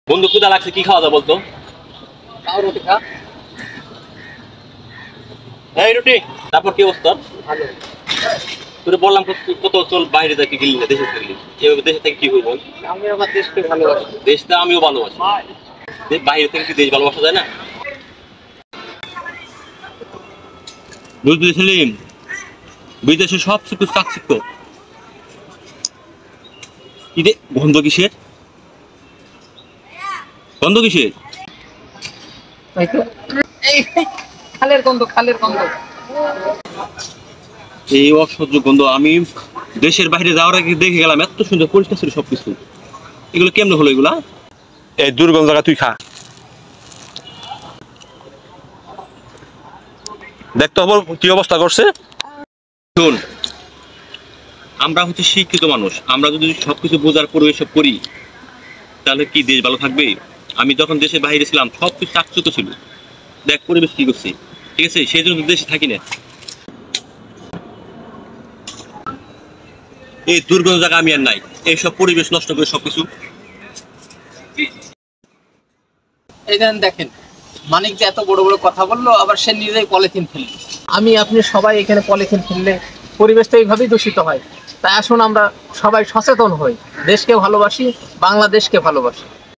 বন্ধু ক্ষুধা লাগছে, কি খাওয়া দাওয়া বলতো? রুটি খা। এই রুটি। তারপর কি অবস্থা? ভালো। তোরে বললাম কত চল বাইরে থেকে গেলি না, দেশে থাকলি। এভাবে দেশে থেকে কি করবো? আমি আমার দেশকে ভালোবাসি। দেশটা আমিও ভালোবাসি। বাইরে থেকে কি দেশ ভালোবাসা যায় না? বুঝলি সেলিম, বিদেশে সব কিছু চাকচিক্য। কি রে গন্ধ কিসের? গন্ধ কিসের? এই খালের গন্ধ, খালের গন্ধ। এই অসহ্য গন্ধ। আমি দেশের বাইরে যাওয়ার আগে দেখে গেলাম এত সুন্দর পরিষ্কার ছিল সবকিছু। এগুলো কেমনে হলো এগুলা? এই দুর্গন্ধ জায়গা তুই খা। দেখতে হবে কি অবস্থা করছে। শোন, আমরা হচ্ছে শিক্ষিত মানুষ, আমরা যদি সবকিছু বোঝার পরে এসব করি তাহলে কি দেশ ভালো থাকবে? আমি যখন দেশের বাইরে ছিলাম সবকিছু চাকচুক্য ছিল। দেখ পরিবেশ কি করছে, ঠিক আছে? সেই জন্য দেশে থাকি না। এই দুর্গন্ধ জায়গা আমি আর নাই। এইসব পরিবেশ নষ্ট করে সবকিছু। এই দেখেন, মানিক যে এত বড় বড় কথা বললো, আবার সে নিজেই পলিথিন ফেললো। আমি আপনি সবাই এখানে পলিথিন ফেললে পরিবেশটা এইভাবেই দূষিত হয়। তাই আসুন আমরা সবাই সচেতন হই, দেশকে ভালোবাসি, বাংলাদেশকে ভালোবাসি।